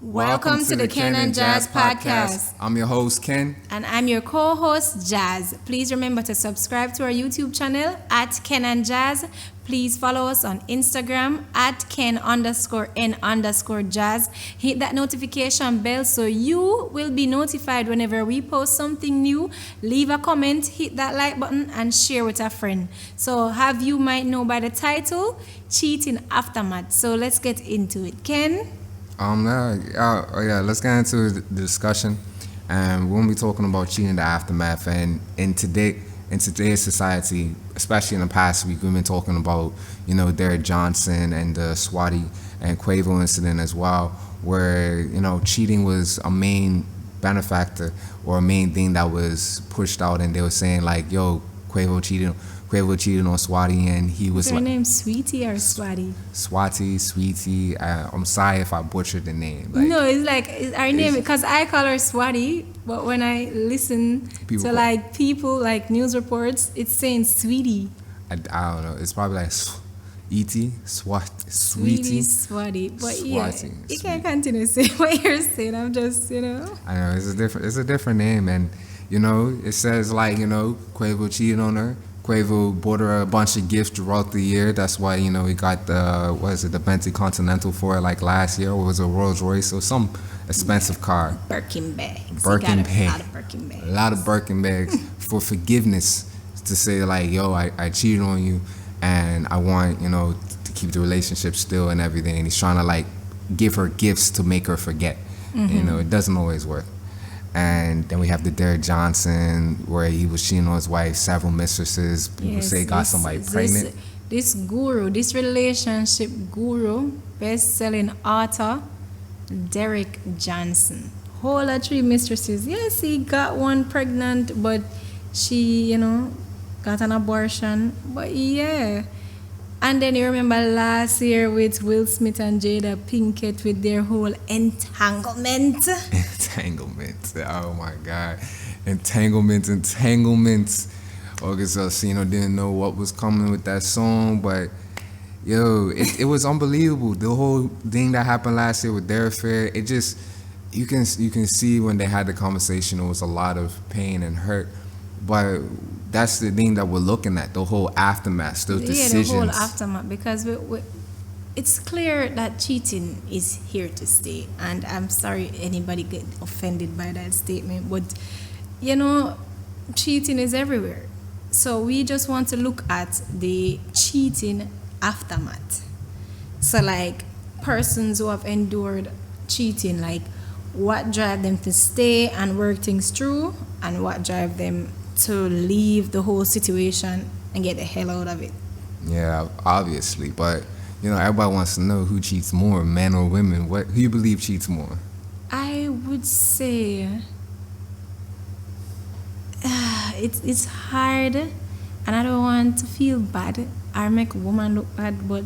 Welcome to the Ken and Jazz podcast. I'm your host, Ken. And I'm your co-host, Jazz. Please remember to subscribe to our YouTube channel at Ken and Jazz. Please follow us on Instagram at Ken_N_Jazz. Hit that notification bell so you will be notified whenever we post something new. Leave a comment, hit that like button, and share with a friend. So have you might know by the title, Cheating Aftermath. So let's get into it. Ken? Let's get into the discussion. And we're going to be talking about cheating, the aftermath. And in today's society, especially in the past week, we've been talking about, Derek Johnson and the Swati and Quavo incident as well, where, cheating was a main benefactor or a main thing that was pushed out. And they were saying like, yo, Quavo cheated on Swati, and he was her name Sweetie or Swati? Sweetie. I'm sorry if I butchered the name. No, it's our name because I call her Swati, but when I listen to people like news reports, it's saying Sweetie. I don't know. It's probably like Sweetie. Swati. But Swati, you can't continue saying what you're saying. I'm just, I know it's a different name, and it says Quavo cheated on her. Quavo bought her a bunch of gifts throughout the year. That's why, he got the Bentley Continental for her last year, or was it a Rolls Royce or some expensive car. Birkin bags. A lot of Birkin bags for forgiveness, to say I cheated on you and I want, to keep the relationship still and everything. And he's trying to give her gifts to make her forget. Mm-hmm. It doesn't always work. And then we have the Derek Johnson, where he was cheating on his wife, several mistresses. People say got somebody pregnant. This relationship guru, best-selling author, Derek Johnson. Whole of 3 mistresses. Yes, he got one pregnant, but she, got an abortion. But yeah. And then you remember last year with Will Smith and Jada Pinkett with their whole entanglement. Oh my God. Entanglements. August Alsina didn't know what was coming with that song, but it was unbelievable. The whole thing that happened last year with their affair, it just, you can see when they had the conversation, it was a lot of pain and hurt. But that's the thing that we're looking at, the whole aftermath, those decisions. Yeah, the whole aftermath, because it's clear that cheating is here to stay. And I'm sorry anybody get offended by that statement, but, cheating is everywhere. So we just want to look at the cheating aftermath. So persons who have endured cheating, what drive them to stay and work things through, and what drive them to leave the whole situation and get the hell out of it. Yeah, obviously, but everybody wants to know who cheats more, men or women. Who you believe cheats more? I would say it's hard, and I don't want to feel bad or make a woman look bad, but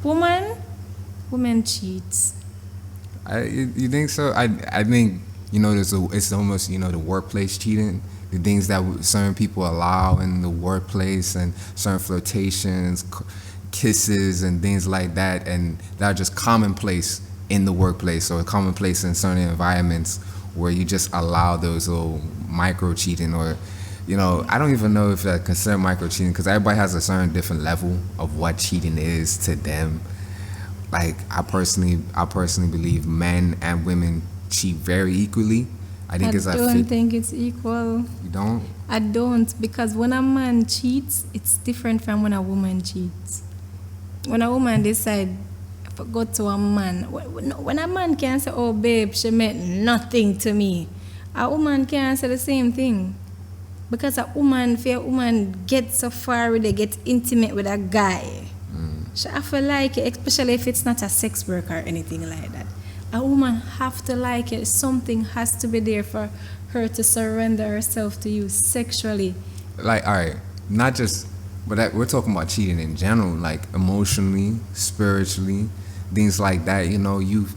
woman cheats. You think so? I think it's almost the workplace cheating. The things that certain people allow in the workplace, and certain flirtations, kisses, and things like that, and that are just commonplace in the workplace, or commonplace in certain environments where you just allow those little micro cheating, or I don't even know if I consider micro cheating, because everybody has a certain different level of what cheating is to them. I personally believe men and women cheat very equally. I don't think it's equal. You don't? I don't, because when a man cheats, it's different from when a woman cheats. When a woman decides to go to a man, when a man can say, oh babe, she meant nothing to me, a woman can say the same thing. Because a woman gets so far with it, get intimate with a guy, she have to like it, especially if it's not a sex worker or anything like that. A woman have to like it. Something has to be there for her to surrender herself to you sexually. All right, not just, but we're talking about cheating in general, emotionally, spiritually, things like that. You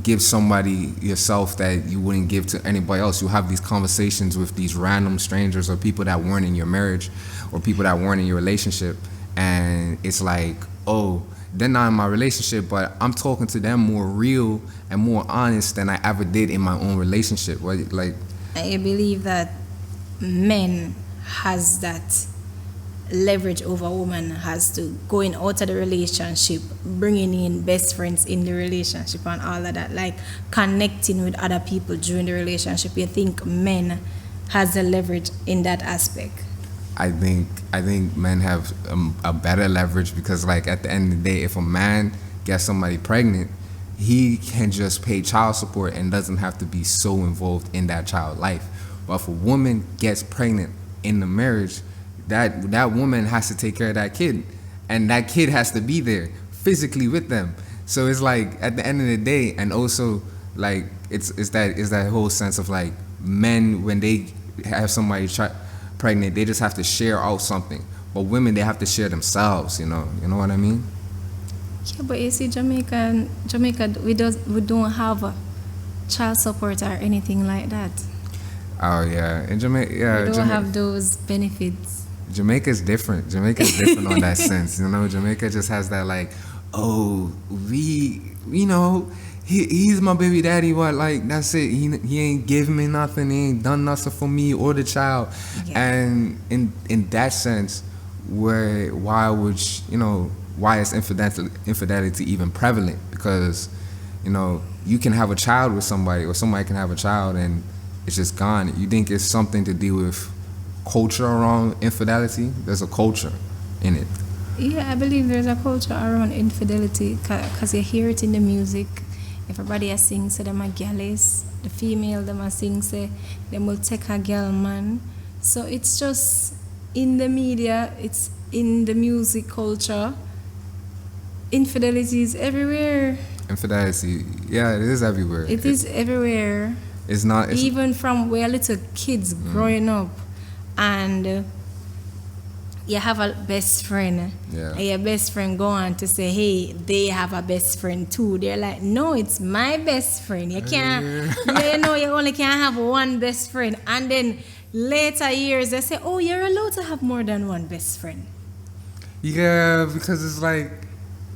give somebody yourself that you wouldn't give to anybody else. You have these conversations with these random strangers, or people that weren't in your marriage, or people that weren't in your relationship, and it's they're not in my relationship, but I'm talking to them more real and more honest than I ever did in my own relationship. Like, I believe that men has that leverage over woman has to going out of the relationship, bringing in best friends in the relationship and all of that, like connecting with other people during the relationship. You think men has the leverage in that aspect? I think men have a better leverage because, like, at the end of the day, if a man gets somebody pregnant, he can just pay child support and doesn't have to be so involved in that child's life. But if a woman gets pregnant in the marriage, that woman has to take care of that kid, and that kid has to be there physically with them. So it's like at the end of the day, and also like it's that whole sense of like men when they have somebody pregnant, they just have to share out something. But women, they have to share themselves. You know what I mean? Yeah, but you see, Jamaica, we don't have a child support or anything like that. Oh yeah, in Jamaica, yeah, we don't have those benefits. Jamaica's different. Jamaica's different on that sense. Jamaica just has that like, oh, he's my baby daddy. What, like, that's it. He ain't giving me nothing. He ain't done nothing for me or the child. Yeah. And in that sense, why is infidelity even prevalent? Because you can have a child with somebody, or somebody can have a child, and it's just gone. You think it's something to do with culture around infidelity? There's a culture in it. Yeah, I believe there's a culture around infidelity because you hear it in the music. Everybody a sing say them a gallus. The female them a sing say them will take a girl man. So it's just in the media, it's in the music culture. Infidelity is everywhere. Infidelity, yeah, it is everywhere. It is everywhere. It's not even from we're little kids growing up, and you have a best friend, and your best friend go on to say, hey, they have a best friend too. They're like, no, it's my best friend. You can't, you only can have one best friend. And then later years, they say, oh, you're allowed to have more than one best friend. Yeah, because it's like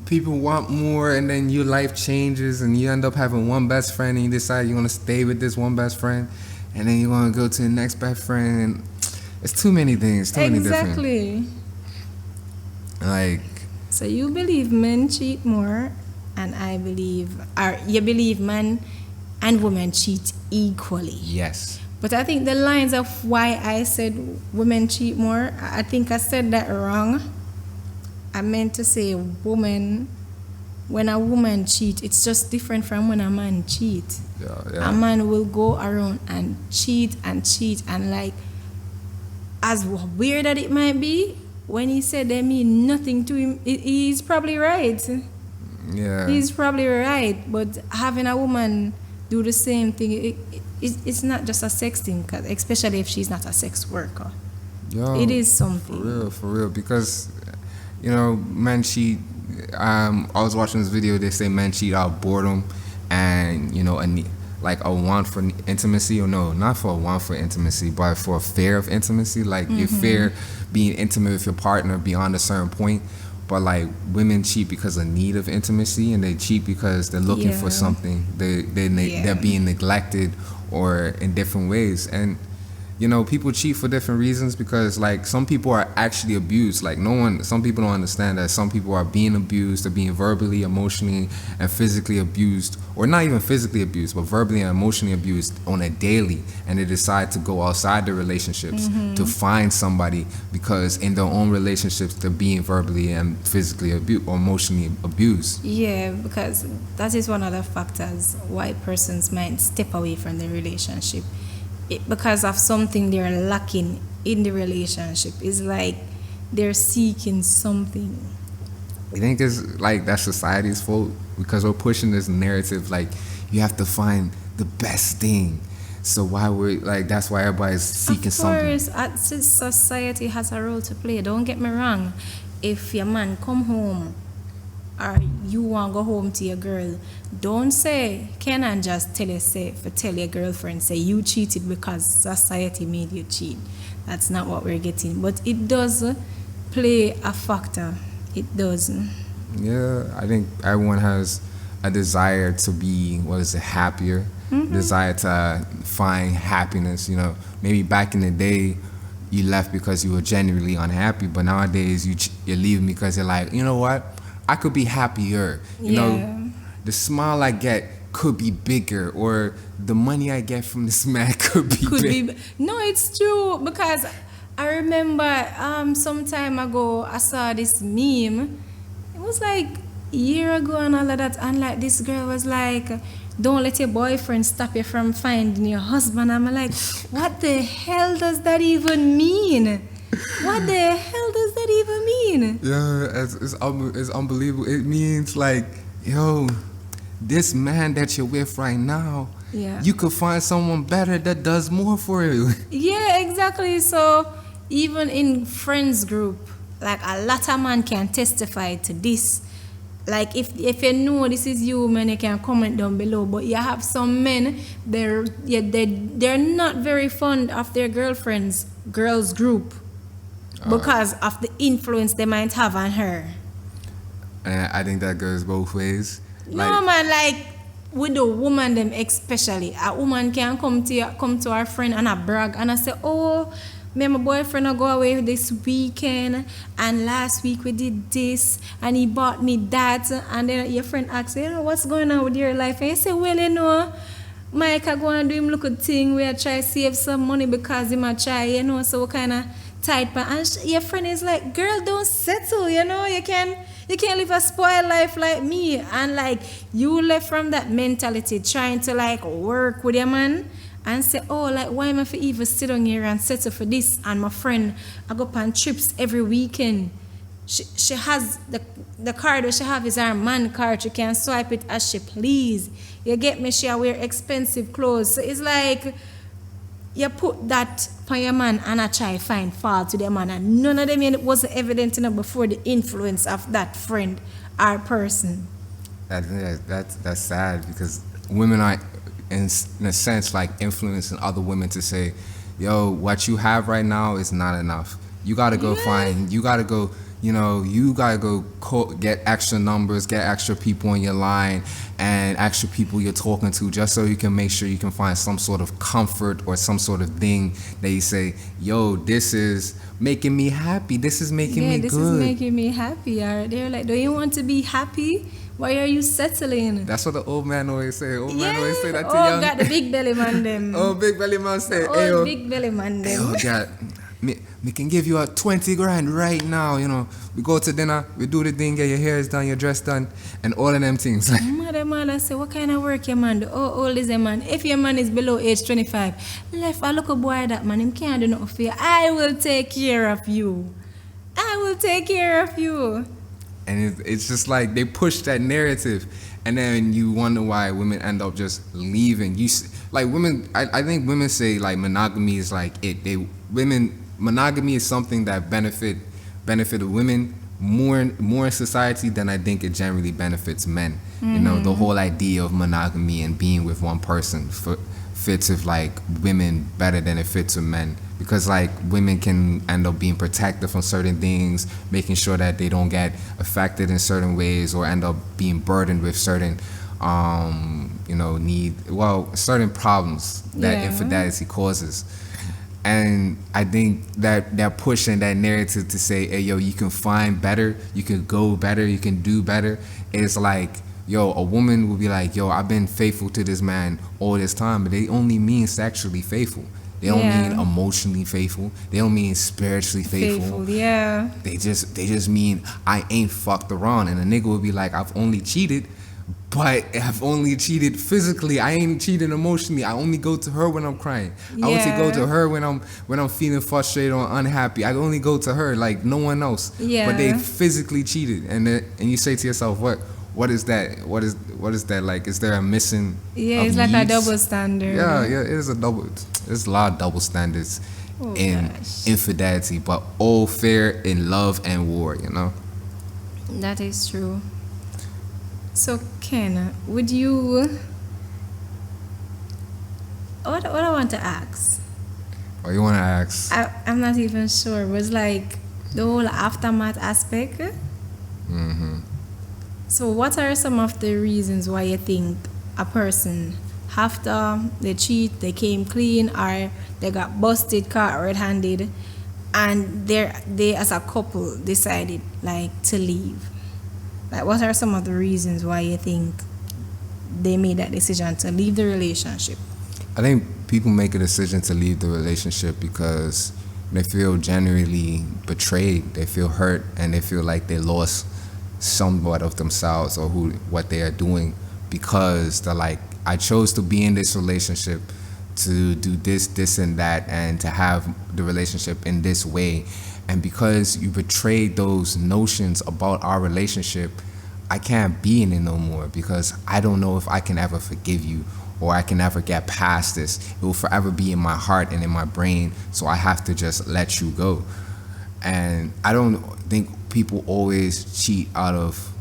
people want more, and then your life changes, and you end up having one best friend, and you decide you're gonna stay with this one best friend, and then you're gonna go to the next best friend. And it's too many things, many different. Exactly. Like. So you believe men cheat more, and you believe men and women cheat equally. Yes. But I think the lines of why I said women cheat more, I think I said that wrong. I meant to say when a woman cheat, it's just different from when a man cheat. Yeah. A man will go around and cheat, and like, as weird as it might be, when he said they mean nothing to him, he's probably right. Yeah. He's probably right, but having a woman do the same thing, it's not just a sex thing, especially if she's not a sex worker. Yo, it is something. For real, because men cheat. I was watching this video. They say men cheat out of boredom, and a want for intimacy, or no, not for a want for intimacy, but for a fear of intimacy. Like you fear being intimate with your partner beyond a certain point. But like women cheat because of need of intimacy, and they cheat because they're looking for something. They're being neglected or in different ways. And people cheat for different reasons, because like some people are actually abused. Like some people don't understand that some people are being abused. They're being verbally, emotionally, and physically abused, or not even physically abused, but verbally and emotionally abused on a daily. And they decide to go outside their relationships to find somebody, because in their own relationships they're being verbally and physically abused or emotionally abused. Yeah, because that is one of the factors why persons might step away from the relationship. Because of something they're lacking in the relationship. It's like they're seeking something. I think it's like that's society's fault, because we're pushing this narrative like you have to find the best thing. So that's why everybody's seeking something. Of course, society has a role to play. Don't get me wrong. If your man come home, or you want to go home to your girl, don't say, can I just tell your girlfriend, say you cheated because society made you cheat. That's not what we're getting. But it does play a factor. It does. Yeah, I think everyone has a desire to be, happier, desire to find happiness. You know, maybe back in the day, you left because you were genuinely unhappy, but nowadays you're leaving because you're like, you know what, I could be happier. You know, the smile I get could be bigger, or the money I get from this man could be bigger. No, it's true, because I remember some time ago I saw this meme. It was like a year ago and all of that, and like this girl was like, don't let your boyfriend stop you from finding your husband. I'm like, what the hell does that even mean? What the hell does that even mean? Yeah, it's unbelievable. It means like, yo, this man that you're with right now, you could find someone better that does more for you. Yeah, exactly. So even in friends group, like a lot of man can testify to this. Like if you know this is you, man, you can comment down below. But you have some men, they're not very fond of their girls group, because of the influence they might have on her. And I think that goes both ways. No, man, like with the woman them especially, a woman can come to her friend and a brag and I say, oh, me and my boyfriend I go away this weekend, and last week we did this and he bought me that, and then your friend asks, you know, what's going on with your life? And you say, well, you know, Mike I go and do him look at thing where I try to save some money because he might try, you know, so what kind of tight, and your friend is like, girl, don't settle, you know, you can't live a spoiled life like me. And like you left from that mentality trying to like work with your man and say, oh, like why am I for even sit on here and settle for this? And my friend, I go on trips every weekend. She has the card that she have is her man card. She can swipe it as she please. You get me? She wear expensive clothes. So it's like you put that on your man and I try find fault to the man, and none of them it wasn't evident enough before the influence of that friend or person. That's sad, because women are in a sense like influencing other women to say, yo, what you have right now is not enough. You gotta go find, you gotta go, you know, you gotta go get extra numbers, get extra people on your line and extra people you're talking to, just so you can make sure you can find some sort of comfort or some sort of thing that you say, yo, this is making me happy, this is making me this good. This is making me happy. Or they're like, don't you want to be happy? Why are you settling? That's what the old man always say. Old man always say that to young. young. Oh, got the big belly man them. Oh, big belly man say, oh, big belly man them. Oh, God. Me can give you a 20 grand right now, you know. We go to dinner, we do the thing, get your hair done, your dress done, and all of them things. Mother say, what kind of work your man do? Oh, old is a man. If your man is below age 25, left a look a boy that man, him can't do nothing for you. I will take care of you. I will take care of you. And it's just like they push that narrative, and then you wonder why women end up just leaving. Like women, I think women say like monogamy is like it. Monogamy is something that benefit women more in society than I think it generally benefits men. Mm-hmm. You know, the whole idea of monogamy and being with one person fits with like women better than it fits with men, because like women can end up being protected from certain things, making sure that they don't get affected in certain ways or end up being burdened with certain certain problems that infidelity causes. And I think that they're pushing that narrative to say, hey, yo, you can find better, you can go better, you can do better. It's like, yo, a woman will be like, yo, I've been faithful to this man all this time, but they only mean sexually faithful. They don't mean emotionally faithful. They don't mean spiritually faithful. They just mean I ain't fucked around. And a nigga will be like, I've only cheated, but I've only cheated physically. I ain't cheated emotionally. I only go to her when I'm crying. I only go to her when I'm feeling frustrated or unhappy. I only go to her, like no one else. But they physically cheated, and you say to yourself, what is that? What is that like? Is there a missing? It's like a double standard. It is a double. There's a lot of double standards in infidelity, but all fair in love and war. You know. That is true. So Ken, would you? What I want to ask? What you want to ask? I'm not even sure. It was like the whole aftermath aspect. Mm-hmm. So what are some of the reasons why you think a person, after they cheat, they came clean, or they got busted, caught red-handed, and they as a couple decided like to leave? Like, what are some of the reasons why you think they made that decision to leave the relationship? I think people make a decision to leave the relationship because they feel genuinely betrayed, they feel hurt, and they feel like they lost somewhat of themselves or what they are doing, because they're like, I chose to be in this relationship to do this and that, and to have the relationship in this way, and because you betrayed those notions about our relationship, I can't be in it no more, because I don't know if I can ever forgive you or I can ever get past this. It will forever be in my heart and in my brain, so I have to just let you go. And I don't think people always cheat out of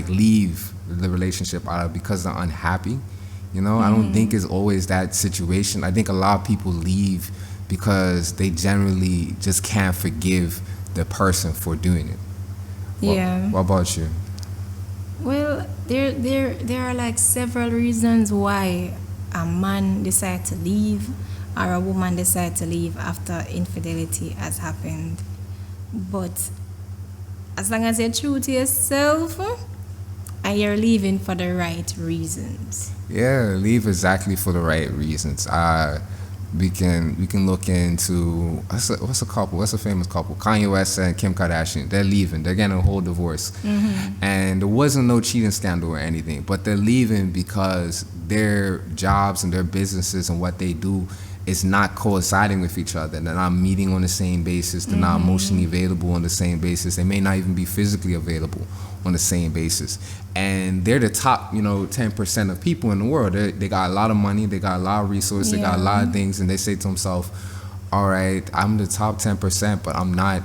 leave the relationship out of because they're unhappy. You know, I don't think it's always that situation. I think a lot of people leave because they generally just can't forgive the person for doing it. Yeah. What about you? Well, there are like several reasons why a man decides to leave or a woman decides to leave after infidelity has happened. But as long as you're true to yourself and you're leaving for the right reasons. Yeah, leave exactly for the right reasons. We can look into what's a famous couple? Kanye West and Kim Kardashian. They're leaving. They're getting a whole divorce, and there wasn't no cheating scandal or anything. But they're leaving because their jobs and their businesses and what they do is not coinciding with each other. They're not meeting on the same basis. They're not emotionally available on the same basis. They may not even be physically available on the same basis. And they're the top, 10% of people in the world. They got a lot of money. They got a lot of resources. They got a lot of things. And they say to themselves, all right, I'm the top 10%, but I'm not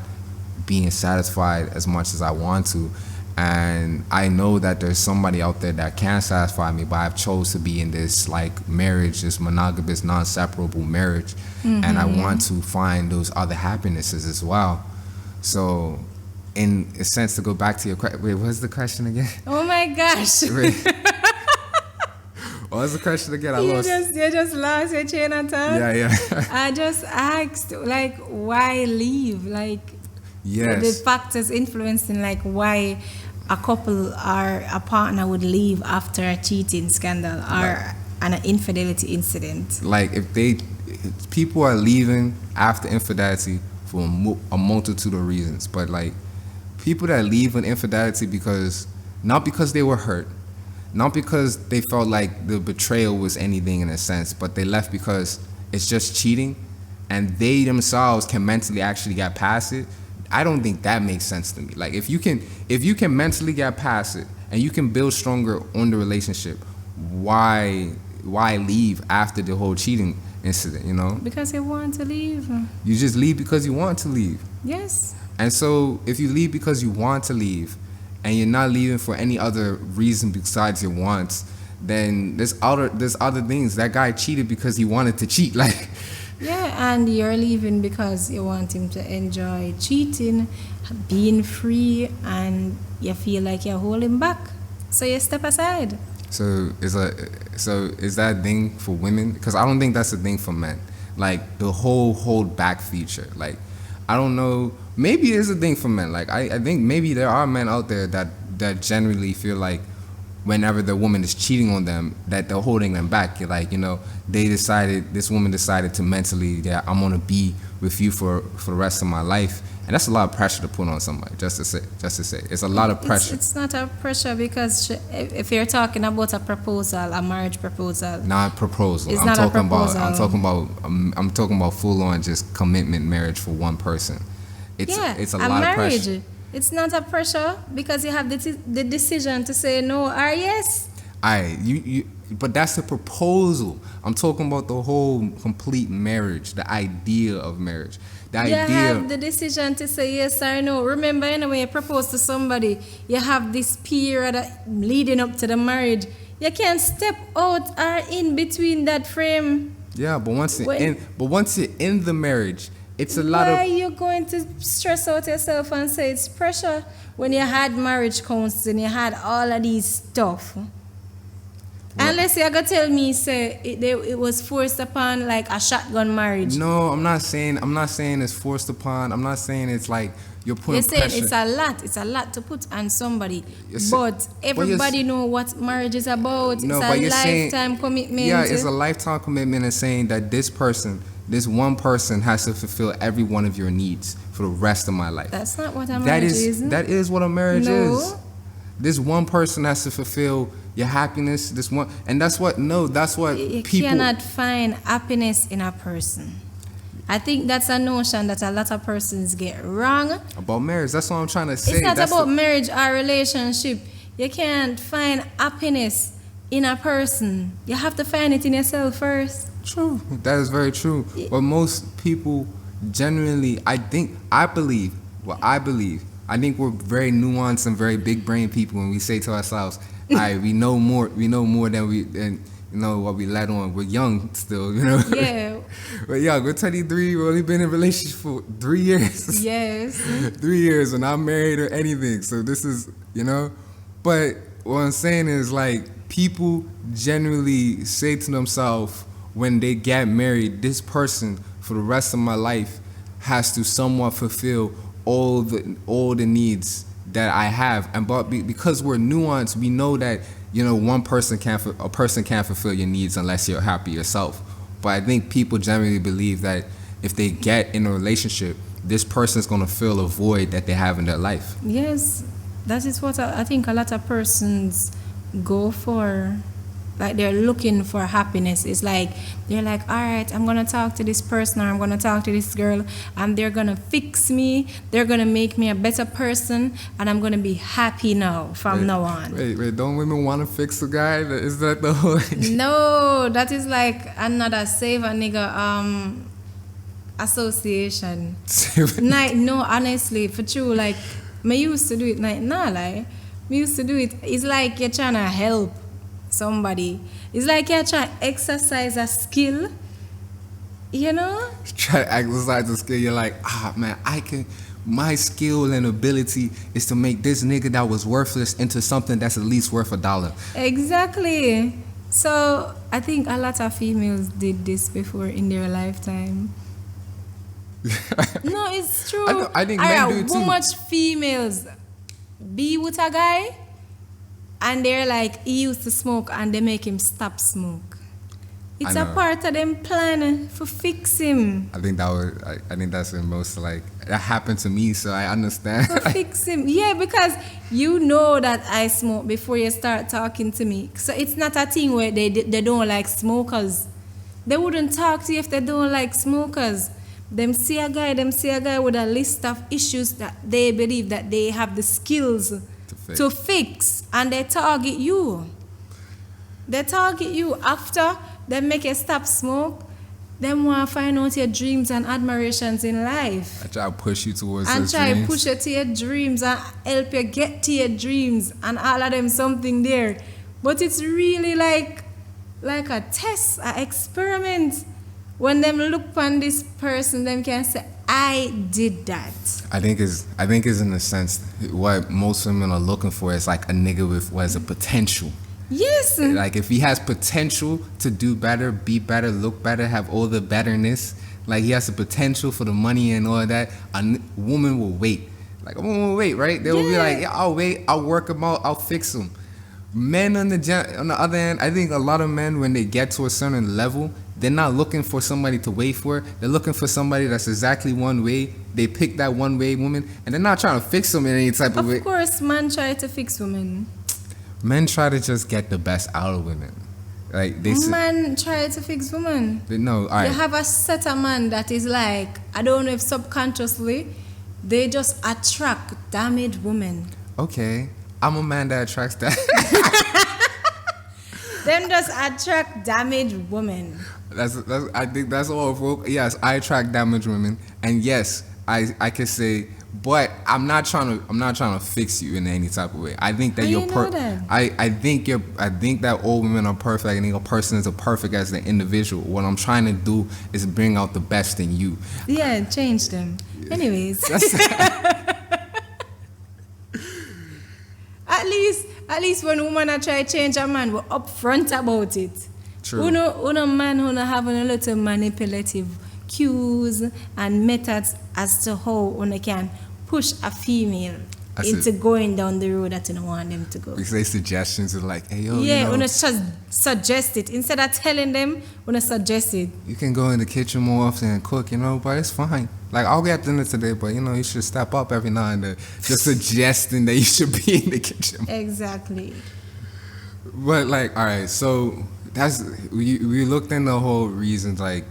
being satisfied as much as I want to. And I know that there's somebody out there that can satisfy me, but I've chose to be in this marriage, this monogamous, non-separable marriage, and I want to find those other happinesses as well. So, in a sense, to go back to your question, wait, what's the question again? Oh my gosh! What was the question again? I you lost. You just lost your chain of thought. Yeah. I just asked, why leave? Yes. The factors influencing, why a couple or a partner would leave after a cheating scandal or an infidelity incident. If people are leaving after infidelity for a multitude of reasons, but people that leave an infidelity not because they were hurt, not because they felt like the betrayal was anything in a sense, but they left because it's just cheating and they themselves can mentally actually get past it. I don't think that makes sense to me. If you can mentally get past it and you can build stronger on the relationship, why leave after the whole cheating incident, Because you want to leave. You just leave because you want to leave. Yes. And so if you leave because you want to leave and you're not leaving for any other reason besides your wants, then there's other things. That guy cheated because he wanted to cheat. Yeah, and you're leaving because you want him to enjoy cheating, being free, and you feel like you're holding back. So you step aside. So is that a thing for women? Because I don't think that's a thing for men. The whole hold back feature. I don't know. Maybe it is a thing for men. I think maybe there are men out there that generally feel like whenever the woman is cheating on them, that they're holding them back. This woman decided to mentally, I'm gonna be with you for the rest of my life, and that's a lot of pressure to put on somebody. Just to say, it's a lot of pressure. It's not a pressure because if you're talking about a proposal, a marriage proposal, not proposal. It's not a proposal. I'm talking about full on just commitment marriage for one person. It's a lot of pressure. It's not a pressure because you have the decision to say no or yes. But that's the proposal. I'm talking about the whole complete marriage, the idea of marriage. You have the decision to say yes or no. Remember, when you propose to somebody, you have this period leading up to the marriage. You can't step out or in between that frame. Yeah, but once you're in the marriage, it's a lot of. Why are you going to stress out yourself and say it's pressure when you had marriage counseling, you had all of these stuff? Unless you're going to tell me, say, it was forced upon like a shotgun marriage. No, I'm not saying it's forced upon. I'm not saying it's like you're putting pressure. You're saying it's a lot to put on somebody. But everybody know what marriage is about. No, it's a lifetime commitment. Yeah, it's a lifetime commitment, and saying that this one person has to fulfill every one of your needs for the rest of my life. That's not what a marriage is. That is what a marriage is. This one person has to fulfill your happiness. That's what you people cannot find happiness in a person. I think that's a notion that a lot of persons get wrong about marriage. That's what I'm trying to say. It's not about marriage or relationship. You can't find happiness in a person. You have to find it in yourself first. True. That is very true. But most people genuinely, I think we're very nuanced and very big brain people when we say to ourselves, all right, we know more than what we let on. We're young still, Yeah. But yeah, we're 23, we've only been in a relationship for 3 years. Yes. 3 years, and I'm married or anything. So this is, But what I'm saying is, like, people generally say to themselves when they get married, this person for the rest of my life has to somewhat fulfill all the needs that I have, because we're nuanced, we know that a person can't fulfill your needs unless you're happy yourself. But I think people generally believe that if they get in a relationship, this person's gonna fill a void that they have in their life. Yes, that is what I think a lot of persons go for. Like, they're looking for happiness. It's like, they're like, all right, I'm going to talk to this person, or I'm going to talk to this girl, and they're going to fix me, they're going to make me a better person, and I'm going to be happy now, from now on. Wait, don't women want to fix a guy? Is that the whole idea? No, that is like another save a nigga association. No, honestly, for true, like, me used to do it, me used to do it. It's like you're trying to help somebody. It's like you're trying to exercise a skill, Try to exercise a skill. You're like, man, my skill and ability is to make this nigga that was worthless into something that's at least worth $1. Exactly. So I think a lot of females did this before in their lifetime. No, it's true. I think men do it too. How much females be with a guy and they're like, he used to smoke, and they make him stop smoke. It's a part of them plan for fix him. I think that's the most, like, that happened to me, so I understand. For fix him. Yeah, because you know that I smoke before you start talking to me. So it's not a thing where they don't like smokers. They wouldn't talk to you if they don't like smokers. Them see a guy with a list of issues that they believe that they have the skills to fix, and they target you. After they make you stop smoke. They want to find out your dreams and admirations in life. I try to push you towards and those try dreams. to push you to your dreams and help you get to your dreams, and all of them something there. But it's really like a test, an experiment. When them look upon this person, them can say, I did that. I think is in a sense what most women are looking for is like a nigga with what is a potential. Yes. Like, if he has potential to do better, be better, look better, have all the betterness, like he has the potential for the money and all of that, a woman will wait. Like, a woman will wait, right? They will be like, yeah, I'll wait, I'll work him out, I'll fix him. Men on the other hand, I think a lot of men, when they get to a certain level, they're not looking for somebody to wait for. They're looking for somebody that's exactly one way. They pick that one way woman, and they're not trying to fix them in any type of way. Of course, men try to fix women. Men try to just get the best out of women. Like, men try to fix women. No, all right. You have a set of man that is like, I don't know if subconsciously, they just attract damaged women. Okay, I'm a man that attracts that. Them just attract damaged women. I think that's all. Yes, I attract damaged women, and yes, I can say But I'm not trying to fix you in any type of way. I think that How you're you know that? I think that all women are perfect. I think a person is a perfect as an individual. What I'm trying to do is bring out the best in you. Yeah, change them. Anyways. At least when woman are try to change a man, we're upfront about it. True. Uno man who having a lot of manipulative cues and methods as to how one can push a female into going down the road that you don't want them to go. We say suggestions are like, hey yo, Yeah, you know, wanna just suggest it instead of telling them. Wanna suggest it. you can go in the kitchen more often and cook, but it's fine. Like, I'll get dinner today, but you should step up every now and then. Just suggesting that you should be in the kitchen. Exactly. But like, all right, so we looked into the whole reasons, like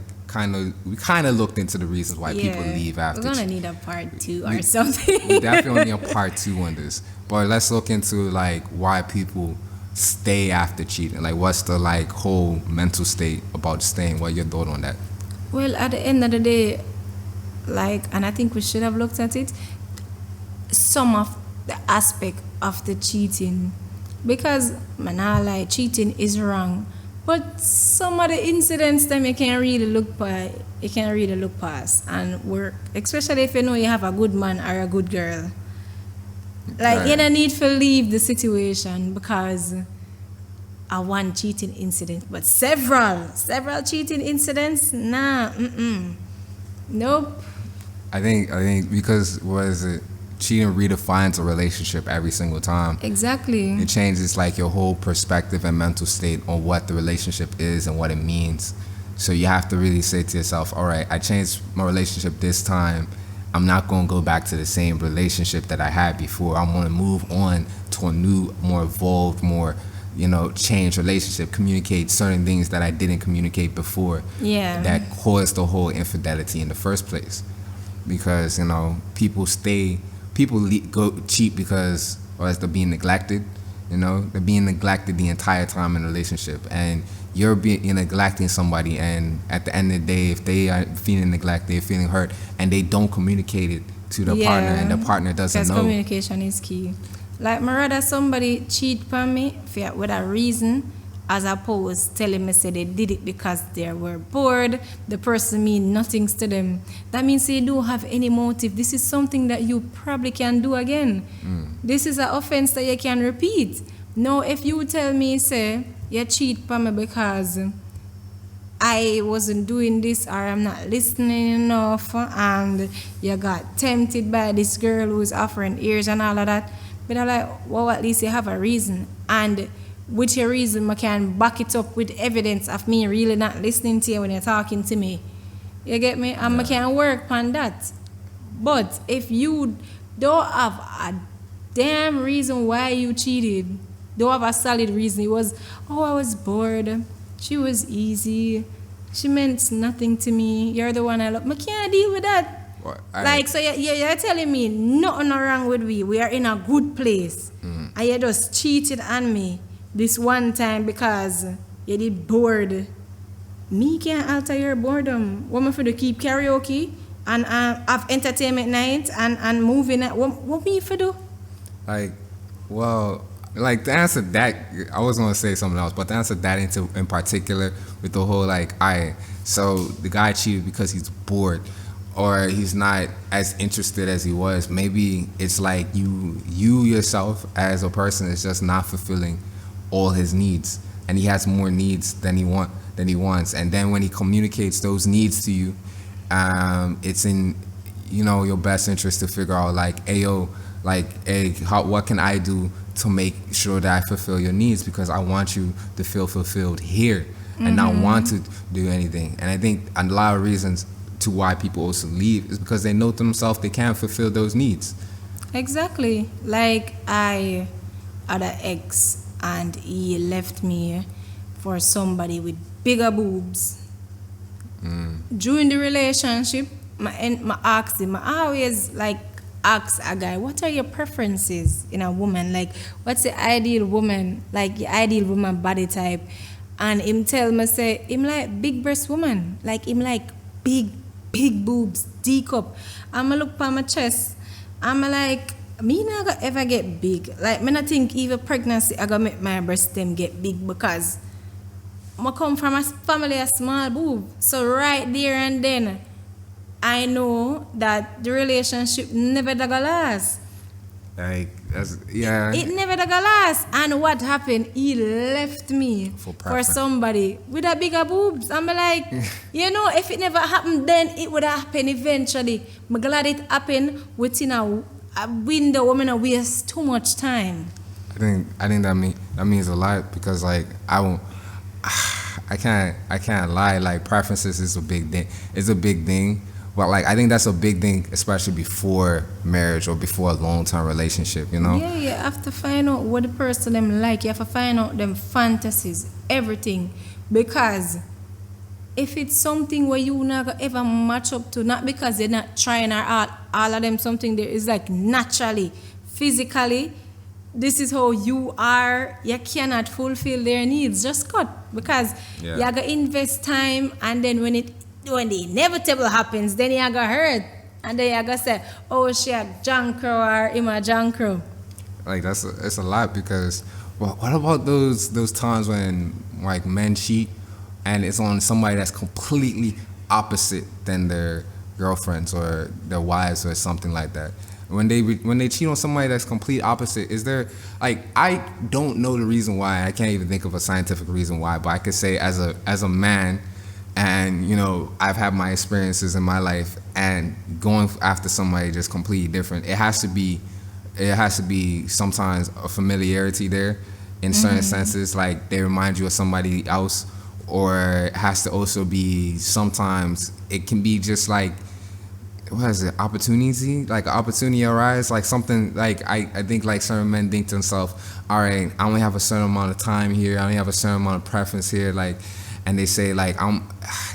we kind of looked into the reasons why people leave after. We're gonna need a part 2 or something. We definitely need a part 2 on this. But let's look into like why people stay after cheating. Like, what's the like whole mental state about staying? What your thought on that? Well, at the end of the day, and I think we should have looked at it, some of the aspect of the cheating, because cheating is wrong, but some of the incidents them you can't really look past and work, especially if you know you have a good man or a good girl. Like, Right. you don't need to leave the situation because of one cheating incident, but several cheating incidents, nope. I think because cheating redefines a relationship every single time. Exactly. It changes like your whole perspective and mental state on what the relationship is and what it means. So you have to really say to yourself, all right, I changed my relationship this time. I'm not going to go back to the same relationship that I had before. I'm going to move on to a new, more evolved, more, changed relationship, communicate certain things that I didn't communicate before. Yeah. That caused the whole infidelity in the first place. Because, people go cheat because, or as they're being neglected, they're being neglected the entire time in a relationship, and you're neglecting somebody, and at the end of the day, if they are feeling neglected, they're feeling hurt, and they don't communicate it to the partner, and the partner doesn't know. Because communication is key. Like, my rather somebody cheat on me with a reason, as opposed telling me say they did it because they were bored, the person mean nothing to them. That means they don't have any motive. This is something that you probably can do again. This is an offense that you can repeat. Now, if you tell me, say, you cheat on me because I wasn't doing this or I'm not listening enough, and you got tempted by this girl who's offering ears and all of that, but I'm like, well, at least you have a reason. And with your reason, I can back it up with evidence of me really not listening to you when you're talking to me. You get me? And I can work on that. But if you don't have a damn reason why you cheated, don't have a solid reason, it was, I was bored, she was easy, she meant nothing to me, you're the one I love, I can't deal with that. So you're telling me nothing wrong with we are in a good place, and you just cheated on me this one time because you did bored. Me can't alter your boredom. What am I for to keep karaoke and have entertainment night and moving? What me for do? To answer that, I was gonna say something else, but to answer that in particular with the whole so the guy cheated because he's bored, or he's not as interested as he was. Maybe it's like you yourself as a person is just not fulfilling all his needs, and he has more needs than he wants. And then when he communicates those needs to you, it's in your best interest to figure out what can I do to make sure that I fulfill your needs, because I want you to feel fulfilled here and not want to do anything. And I think a lot of reasons to why people also leave is because they know to themselves they can't fulfill those needs. Exactly. Like, I had an ex and he left me for somebody with bigger boobs. During the relationship, I asked him, I always ask a guy, what are your preferences in a woman? Like, what's the ideal woman, the ideal woman body type? And him tell me, say, him like big breast woman. Like, him like big boobs, D cup. And I look for my chest, I'm like, me not gonna ever get big. Like, me not think even pregnancy I gonna make my breast them get big because I come from a family of small boob. So right there and then, I know that the relationship never gonna last. Like, that's, yeah. It never gonna last. And what happened? He left me for somebody with a bigger boobs. I'm like, you know, if it never happened then, it would happen eventually. I'm glad it happened within a window where I'm not waste too much time. I think that means a lot because like I can't lie, like preferences is a big thing. It's a big thing. But like I think that's a big thing, especially before marriage or before a long-term relationship, you know? Yeah, you have to find out what the person them like. You have to find out them fantasies, everything. Because if it's something where you never ever match up to, not because they're not trying or all of them something there is like naturally, physically, this is how you are, you cannot fulfill their needs. Just cut. Because you gotta invest time and then when the inevitable happens, then you gotta hurt. And then you gotta say, oh, she a jankro or him a jankro. Like it's a lot because well, what about those times when like men cheat and it's on somebody that's completely opposite than their girlfriends or their wives or something like that? When they cheat on somebody that's complete opposite, is there like I don't know the reason why. I can't even think of a scientific reason why, but I could say as a man, and you know I've had my experiences in my life, and going after somebody just completely different. It has to be sometimes a familiarity there in certain senses, like they remind you of somebody else, or it has to also be sometimes it can be just like what is it, opportunity, like an opportunity arise, like something like I think like certain men think to themselves, all right, I only have a certain amount of time here, I only have a certain amount of preference here, like, and they say like I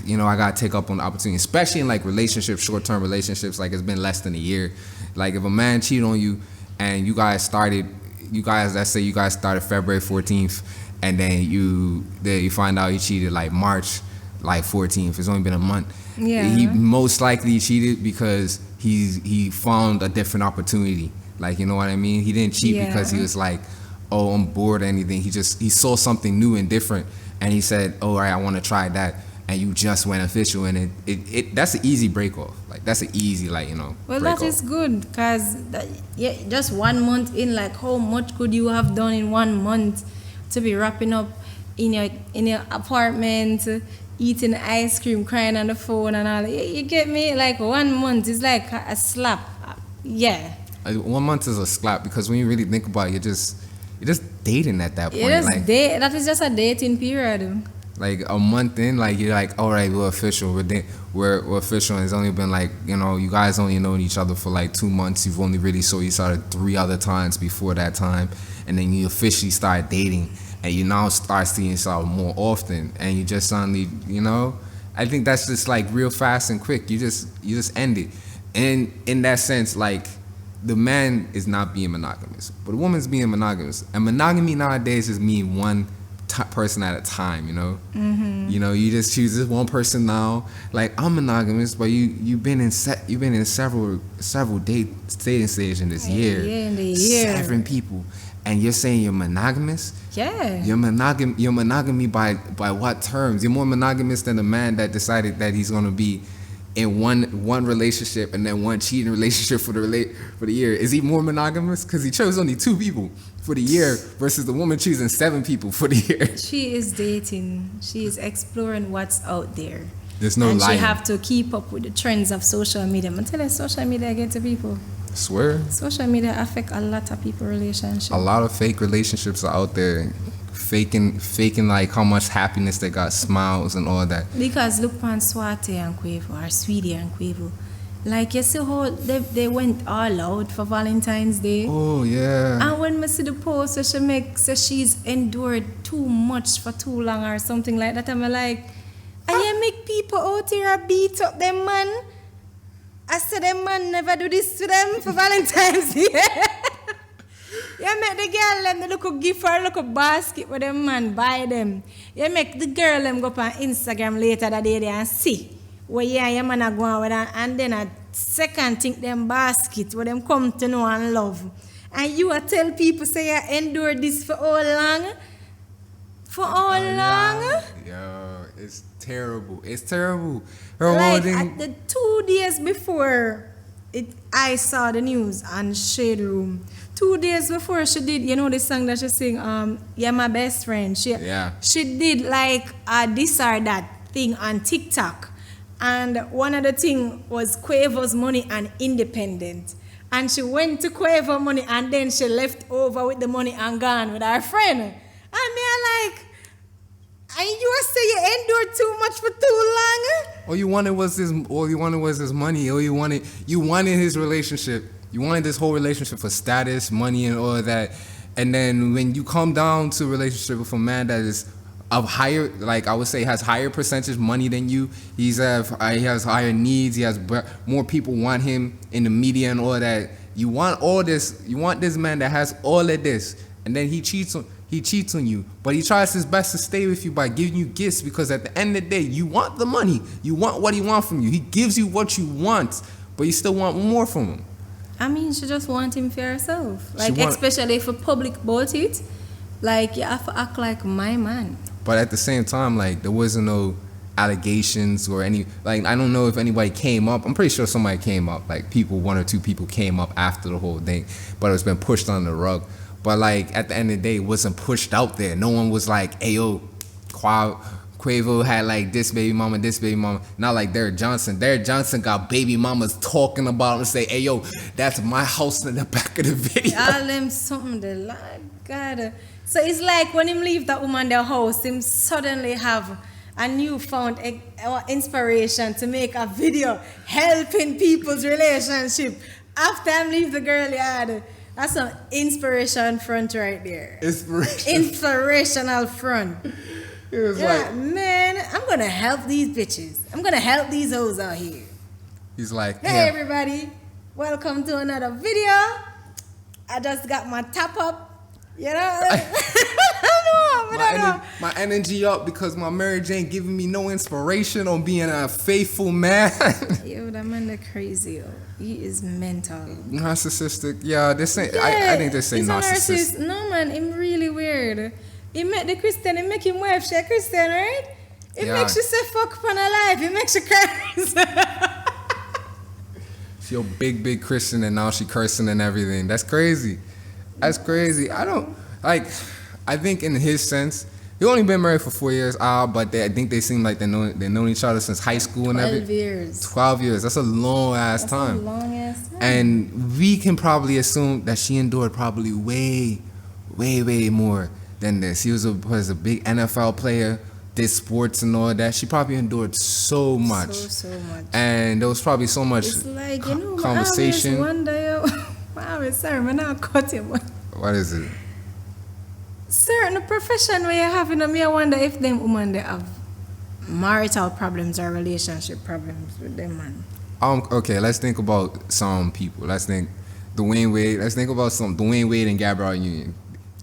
gotta take up on the opportunity, especially in like relationships, short-term relationships, like it's been less than a year. Like if a man cheated on you and you guys let's say you guys started February 14th and then you find out he cheated like March like 14th, it's only been a month. Yeah. He most likely cheated because he found a different opportunity. Like, you know what I mean? He didn't cheat because he was like, oh, I'm bored or anything. He saw something new and different and he said, oh, all right, I want to try that. And you just went official and it that's an easy break off. Like that's an easy, like, you know, well, that is good because just 1 month in, like how much could you have done in 1 month to be wrapping up in your apartment, eating ice cream, crying on the phone and all. You get me? Like 1 month is like a slap. Yeah. 1 month is a slap because when you really think about it, you're just dating at that point. That is just a dating period. Like a month in, like you're like, all right, we're official. We're official. And it's only been like, you know, you guys only known each other for like 2 months. You've only really saw each other 3 other times before that time, and then you officially start dating. And you now start seeing yourself more often, and you just suddenly, you know, I think that's just like real fast and quick. You just end it, and in that sense, like the man is not being monogamous, but the woman's being monogamous. And monogamy nowadays is mean one person at a time. You know, you know, you just choose this one person now. Like I'm monogamous, but you've been in several dating stages in this year. Yeah, in the year. 7 people. And you're saying you're monogamous? Yeah. You're monogamy by what terms? You're more monogamous than a man that decided that he's gonna be in one relationship and then one cheating relationship for the year. Is he more monogamous? Because he chose only 2 people for the year versus the woman choosing 7 people for the year. She is dating. She is exploring what's out there. There's no lying. And she have to keep up with the trends of social media. I'm telling you, social media get to people. I swear. Social media affect a lot of people's relationships. A lot of fake relationships are out there, faking like how much happiness they got, smiles and all that. Because look on Swate and Quavo, or Sweetie and Quavo. Like you see how they went all out for Valentine's Day. Oh yeah. And when I see the post where she makes say she's endured too much for too long or something like that, I'm like, and you make people out here beat up them man. I said them man never do this to them for Valentine's Day. You make the girl them, they look a gift or look a basket where them man buy them. You make the girl them go up on Instagram later that day and see where your man a go on with and then a second think them basket where them come to know and love. And you a tell people say I endure this for all long? For all long? Yo, it's terrible. It's terrible. Her Like holding... at the 2 days before I saw the news on Shade Room. 2 days before she did, you know the song that she sing, You're My Best Friend. She did like this or that thing on TikTok. And one of the thing was Quavo's money and independent. And she went to Quavo money and then she left over with the money and gone with her friend. And me like, and you say you endured too much for too long? All you wanted was his money. You wanted his relationship. You wanted this whole relationship for status, money, and all of that. And then when you come down to a relationship with a man that is of higher, like I would say, has higher percentage money than you, he has higher needs. He has more people want him in the media and all of that. You want all this. You want this man that has all of this, and then he cheats on you, but he tries his best to stay with you by giving you gifts, because at the end of the day, you want the money. You want what he wants from you. He gives you what you want, but you still want more from him. I mean, she just want him for herself. Like, especially if a public bought it, like, you have to act like my man. But at the same time, like, there wasn't no allegations or any, like, I don't know if anybody came up. I'm pretty sure somebody came up, like, one or two people came up after the whole thing, but it's been pushed on the rug. But, like, at the end of the day, it wasn't pushed out there. No one was like, hey, yo, Quavo had, like, this baby mama. Not like Derek Johnson. Derek Johnson got baby mamas talking about him and say, hey, yo, that's my house in the back of the video. All them something the Lord God. So it's like when him leave that woman their house, him suddenly have a newfound inspiration to make a video helping people's relationship. After him leave the girl yard. That's an inspiration front right there. Inspirational front. It was like, man, I'm gonna help these bitches. I'm gonna help these hoes out here. He's like, hey everybody, welcome to another video. I just got my top up. You know? I don't know. My energy up because my marriage ain't giving me no inspiration on being a faithful man. Yo, that man is crazy. Yo. He is mental. Narcissistic. Yeah, they say. I think they say narcissist. No man, him really weird. He met the Christian. He make him wife. She a Christian, right? It makes you say fuck upon her life. It makes you cry. She a big Christian and now she cursing and everything. That's crazy. That's crazy. I think in his sense, he only been married for 4 years, but I think they seem like they known each other since high school and everything. 12 years. 12 years. That's a long ass time. That's a long ass time. And we can probably assume that she endured probably way more than this. He was a big NFL player, did sports and all that. She probably endured so much. So much. And there was probably so much conversation. I always wonder, sorry, I'm not cut him. What is it? Certain profession where you have, I wonder if them women they have marital problems or relationship problems with them man. Okay, let's think about some people. Let's think Dwayne Wade. Let's think about some Dwayne Wade and Gabrielle Union.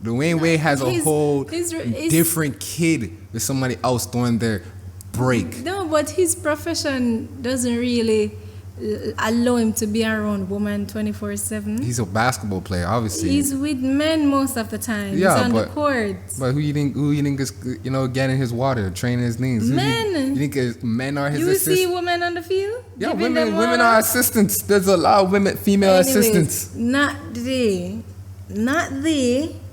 Dwayne Wade has a whole different kid with somebody else during their break. No, but his profession doesn't really allow him to be around women 24/7. He's a basketball player, obviously. He's with men most of the time. Yeah, he's on the court. But who you think is getting his water, training his knees? Men. You think men are his assistants? assistants? You see women on the field? Yeah, women are assistants. There's a lot of female assistants. Not the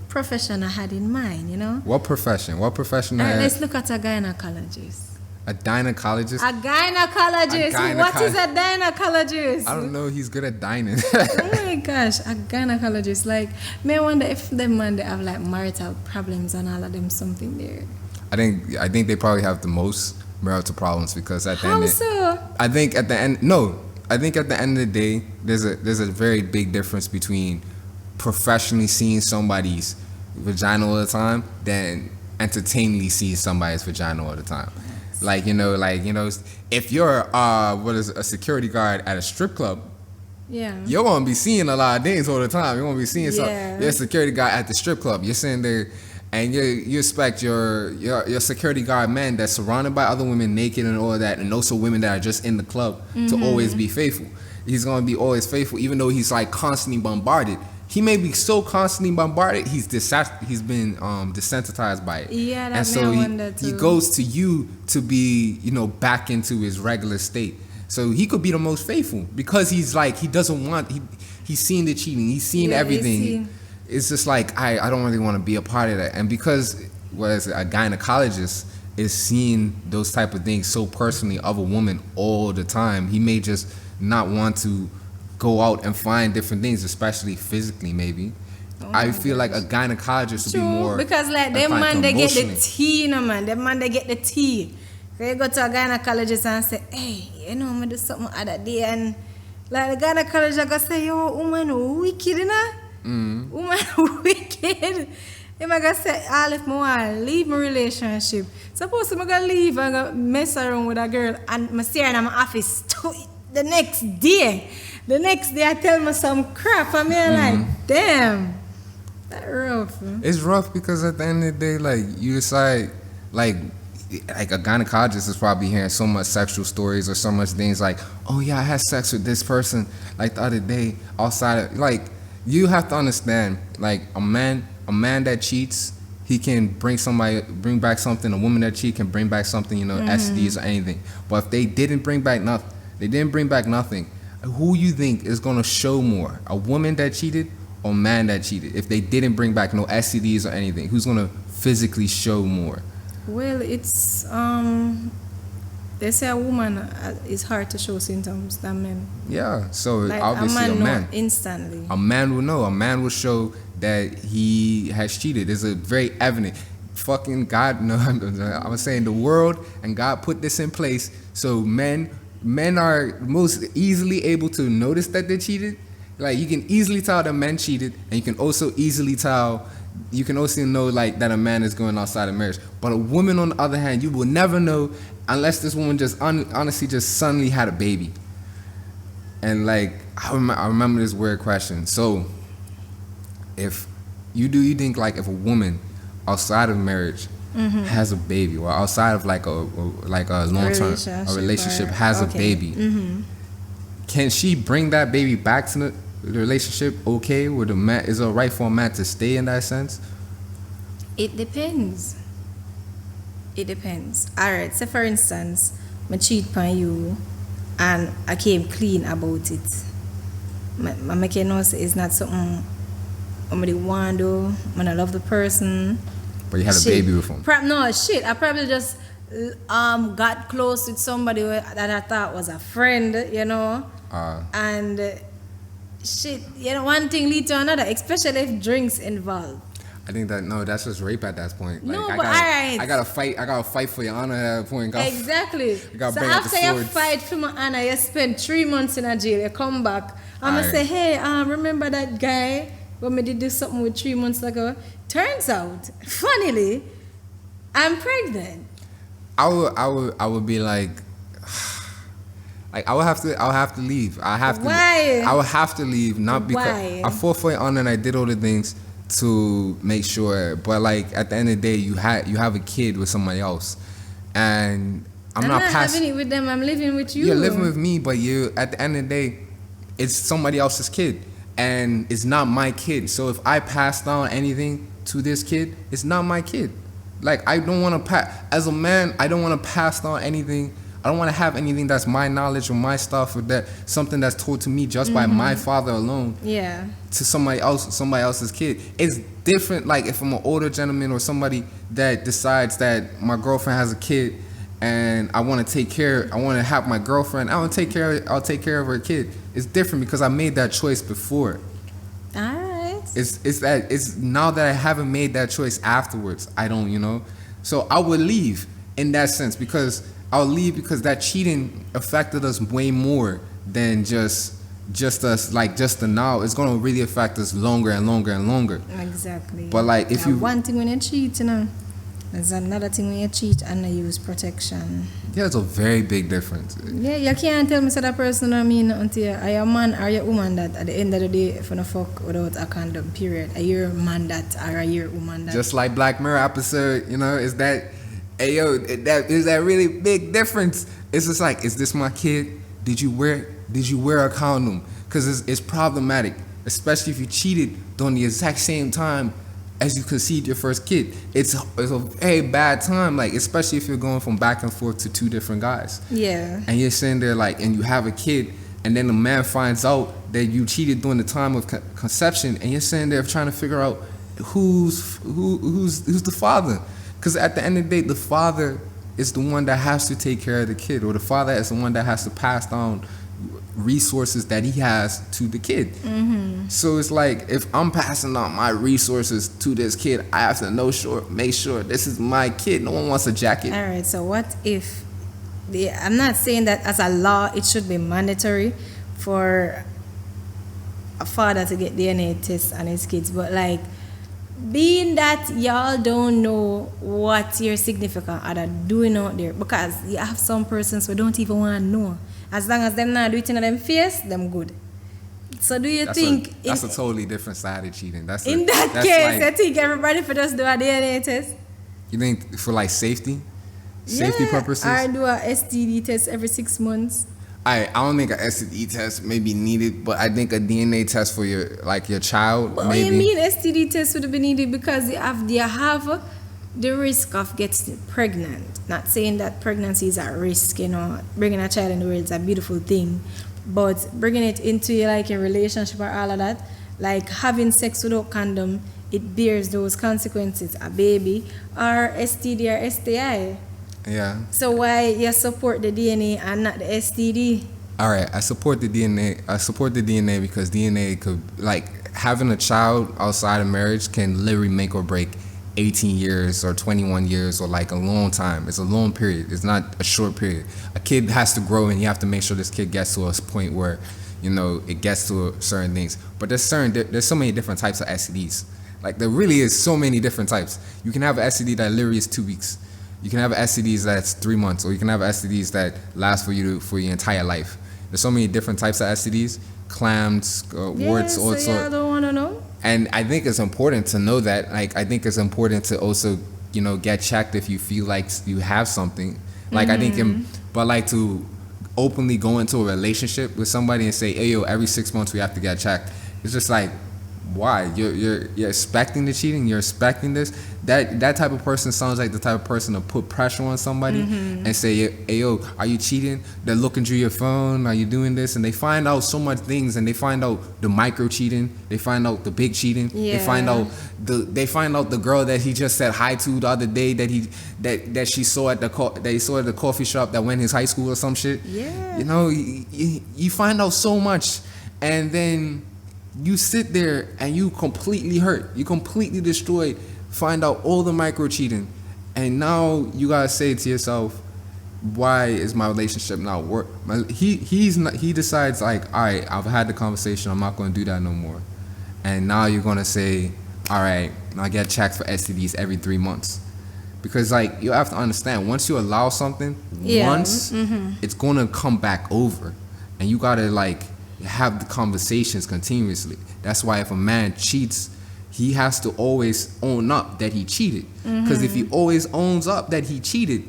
profession I had in mind, What profession? Let's look at a gynecologist. A gynecologist? A gynecologist. What is a gynecologist? I don't know. He's good at dining. Oh my gosh, a gynecologist. Like, I wonder if them man they have like marital problems and all of them something there. I think they probably have the most marital problems because at the end. How so? I think at the end of the day, there's a very big difference between professionally seeing somebody's vagina all the time than entertainingly seeing somebody's vagina all the time. If you're a security guard at a strip club, you're gonna be seeing a lot of things all the time. You're gonna be seeing something. You're a security guard at the strip club. You're sitting there and you expect your security guard men that's surrounded by other women naked and all of that, and also women that are just in the club to always be faithful. He's gonna be always faithful, even though he's like constantly bombarded. He may be so constantly bombarded, he's been desensitized by it. Yeah, that and so I wonder too. he goes to you to be, back into his regular state. So he could be the most faithful because he's like he doesn't want he's seen the cheating, he's seen everything. It's just like I don't really want to be a part of that. And because a gynecologist is seeing those type of things so personally of a woman all the time, he may just not want to go out and find different things, especially physically maybe. I feel like a gynecologist would be more because like them man they get the tea, man. Them man they get the tea. They go to a gynecologist and say, hey, I do something other day, and like the gynecologist go say, yo, woman wicked, woman wicked. If I go say, if I want to leave my relationship, suppose I'm going to leave and go mess around with a girl and I see her in my office the next day. The next day I tell me some crap and me like, damn, that's rough. It's rough because at the end of the day, like, you decide, like a gynecologist is probably hearing so much sexual stories or so much things like, oh yeah, I had sex with this person like the other day outside of, like, you have to understand, like, a man that cheats, he can bring back something. A woman that cheats can bring back something, STDs or anything. But if they didn't bring back nothing, who you think is gonna show more? A woman that cheated or a man that cheated? If they didn't bring back no STDs or anything, who's gonna physically show more? Well, it's they say a woman is hard to show symptoms than men. Yeah, so like obviously a man know instantly. A man will know. A man will show that he has cheated. It's a very evident. Fucking God, no, I'm saying the world and God put this in place so men are most easily able to notice that they cheated. Like, you can easily tell that men cheated, and you can also know like that a man is going outside of marriage. But a woman, on the other hand, you will never know unless this woman just honestly just suddenly had a baby. And like, I remember this weird question. So if you think like if a woman outside of marriage has a baby, or outside of like a long-term relationship has a baby, can she bring that baby back to the relationship? Okay, with a man, is it right for a man to stay in that sense? It depends. Alright, so for instance, I cheat on you and I came clean about it. I make you know it's not something I want to do. When I love the person. But you had a baby with him. I probably just got close with somebody that I thought was a friend, and one thing leads to another, especially if drinks involved. I think that's just rape at that point. Like, no, but alright. I gotta fight for your honor at that point. Exactly. So after you fight for my honor, you spend 3 months in a jail, you come back, I'm gonna say, hey, remember that guy when we did do something with 3 months ago? Turns out, funnily, I'm pregnant. I would be like I would have to leave. Why? I would have to leave, not because I fought for your honor and I did all the things to make sure, but like at the end of the day, you have a kid with somebody else, and I'm not having it with them. I'm living with you. You're living with me, but at the end of the day, it's somebody else's kid, and it's not my kid. So if I pass down anything to this kid, it's not my kid. Like, I don't want to as a man, I don't want to pass down anything. I don't want to have anything that's my knowledge or my stuff, or that something that's told to me just by my father alone. Yeah. To somebody else's kid. It's different. Like if I'm an older gentleman or somebody that decides that my girlfriend has a kid, and I want to have my girlfriend. I'll take care of her kid. It's different because I made that choice before. All right. It's now that I haven't made that choice afterwards. I don't, So I would leave in that sense because. I'll leave because that cheating affected us way more than just us, like just the now. It's gonna really affect us longer and longer and longer. Exactly. But like if you one thing when you cheat, There's another thing when you cheat and you use protection. There's a very big difference. Yeah, you can't tell me so that person I mean until are you a man or you a woman that at the end of the day if you don't fuck without a condom, period. Are you a man that or are you a woman that? Just like Black Mirror episode, you know, is that, hey yo, that is that really big difference. It's just like, is this my kid? Did you wear a condom? Because it's problematic, especially if you cheated during the exact same time as you conceived your first kid. It's a very bad time, like especially if you're going from back and forth to two different guys. Yeah. And you're sitting there like, and you have a kid, and then the man finds out that you cheated during the time of conception, and you're sitting there trying to figure out who's the father. Because at the end of the day, the father is the one that has to take care of the kid, or the father is the one that has to pass down resources that he has to the kid. Mm-hmm. So it's like, if I'm passing on my resources to this kid, I have to make sure this is my kid. No one wants a jacket. All right, so what if I'm not saying that as a law it should be mandatory for a father to get DNA tests on his kids, but like, being that y'all don't know what your significant other doing out there, because you have some persons who don't even want to know. As long as them not do it in them face, them good. So do you think... That's a totally different side of cheating. That's case, like, I think everybody for just do a DNA test. You think for like safety? Safety purposes? Or do a STD test every 6 months. I don't think a STD test may be needed, but I think a DNA test for your child, but maybe. What do you mean STD test would be needed? Because you have the risk of getting pregnant. Not saying that pregnancy is at risk, you know, bringing a child in the world is a beautiful thing, but bringing it into like a relationship or all of that, like having sex without condom, it bears those consequences, a baby or STD or STI. Yeah. So why you support the DNA and not the STD? All right, I support the DNA. I support the DNA because DNA could, like, having a child outside of marriage can literally make or break 18 years or 21 years or like a long time. It's a long period. It's not a short period. A kid has to grow, and you have to make sure this kid gets to a point where, you know, it gets to certain things. But there's so many different types of STDs. Like, there really is so many different types. You can have an STD that literally is 2 weeks. You can have STDs that's 3 months, or you can have STDs that last for your entire life. There's so many different types of STDs, clams, warts, all sorts. I don't want to know. And I think it's important to know that. Like, I think it's important to also, you know, get checked if you feel like you have something. Like, I think, but like to openly go into a relationship with somebody and say, hey, yo, every 6 months we have to get checked. It's just like, why? You're expecting the cheating? You're expecting this? That type of person sounds like the type of person to put pressure on somebody and say, hey, yo, are you cheating? They're looking through your phone. Are you doing this? And they find out so much things, and they find out the micro cheating. They find out the big cheating. Yeah. They find out the girl that he just said hi to the other day that he saw at the coffee shop that went his high school or some shit. Yeah. You know, you find out so much, and then you sit there and you completely hurt. You completely destroyed. Find out all the micro cheating, and now you gotta say to yourself, why is my relationship not work? He decides like, all right, I've had the conversation, I'm not gonna do that no more. And now you're gonna say, all right, I get checked for STDs every 3 months. Because like, you have to understand, once you allow something once, it's gonna come back over, and you gotta like have the conversations continuously. That's why if a man cheats, he has to always own up that he cheated. Because if he always owns up that he cheated,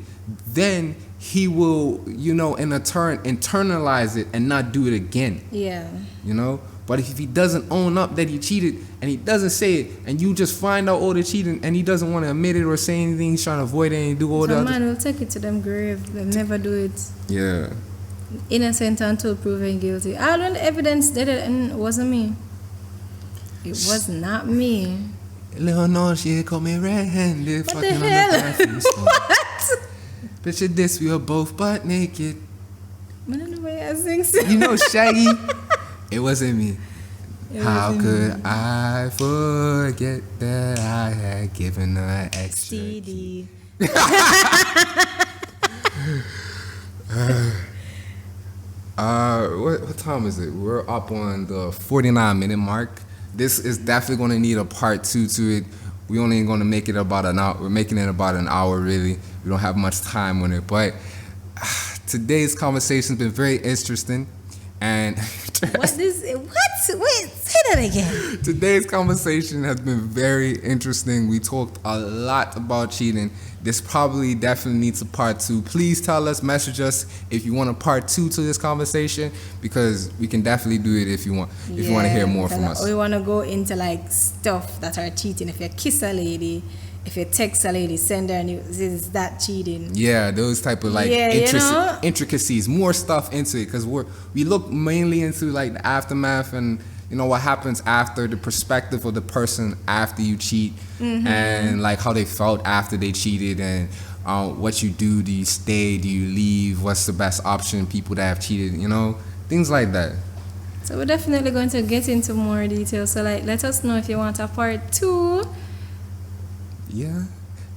then he will, you know, in a turn internalize it and not do it again. Yeah. You know? But if he doesn't own up that he cheated and he doesn't say it, and you just find out all the cheating and he doesn't want to admit it or say anything, he's trying to avoid it and do all the other. Some man will take it to them grave. They'll never do it. Yeah. Innocent until proven guilty. I don't evidence did it, and it wasn't me. It was not me. Little no, she called me red-handed. What the hell? What? Picture this, we were both butt naked. I don't know why I sing so. You know Shaggy? It wasn't me. How could I forget that I had given her extra CD. What time is it? We're up on the 49-minute mark. This is definitely going to need a part 2 to it. we only going to make it about an hour. We're making it about an hour, really. We don't have much time on it. But today's conversation has been very interesting. And What? Wait, say that again. today's conversation has been very interesting. We talked a lot about cheating. This probably definitely needs a part 2. Please tell us, message us if you want a part 2 to this conversation, because we can definitely do it if you want. If you want to hear more from us. We want to go into like stuff that are cheating. If you kiss a lady, if you text a lady, send her and is that cheating? Yeah, those type of like intricacies, more stuff into it, because we look mainly into like the aftermath and what happens after, the perspective of the person after you cheat, and like how they felt after they cheated, and what you do. Do you stay? Do you leave? What's the best option? People that have cheated, things like that. So we're definitely going to get into more details. So like, let us know if you want a part 2. Yeah,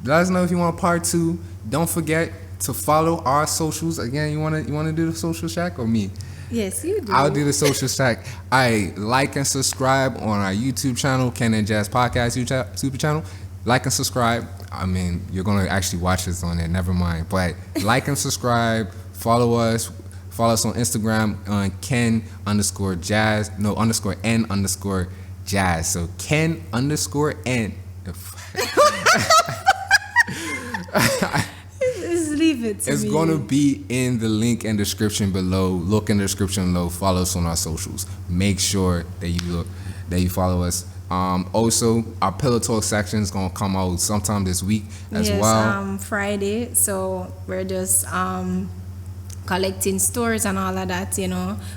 let us know if you want a part 2. Don't forget to follow our socials. Again, you wanna do the social shack or me? Yes, you do. I'll do the social stack. Like and subscribe on our YouTube channel, Ken and Jazz Podcast YouTube channel. Like and subscribe. I mean, you're going to actually watch this on there. Never mind. But like and subscribe. Follow us. Follow us on Instagram on Ken_Jazz. No, _N_Jazz. So Ken_N. Leave it to it's me. going to be in the link and description below. Look in the description below. Follow us on our socials. Make sure that you follow us. Also, our Pillow Talk section is going to come out sometime this week as well. Friday. So we're just collecting stories and all of that,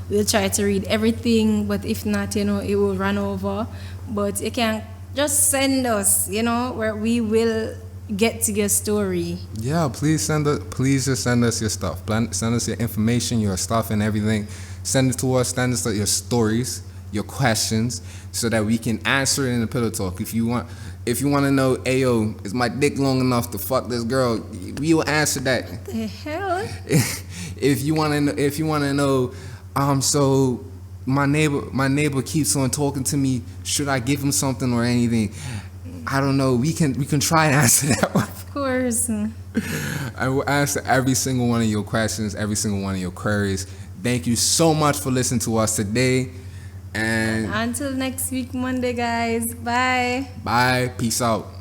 We'll try to read everything, but if not, it will run over. But you can just send us, where we will get to your story. Yeah, please just send us your stuff. Send us your information, your stuff and everything. Send it to us. Send us your stories, your questions, so that we can answer it in the Pillow Talk. If you want to know, ayo, is my dick long enough to fuck this girl? We will answer that. What the hell? If you want to know, so my neighbor keeps on talking to me. Should I give him something or anything? I don't know. We can try and answer that one. Of course. I will answer every single one of your questions, every single one of your queries. Thank you so much for listening to us today. And until next week, Monday, guys. Bye. Bye. Peace out.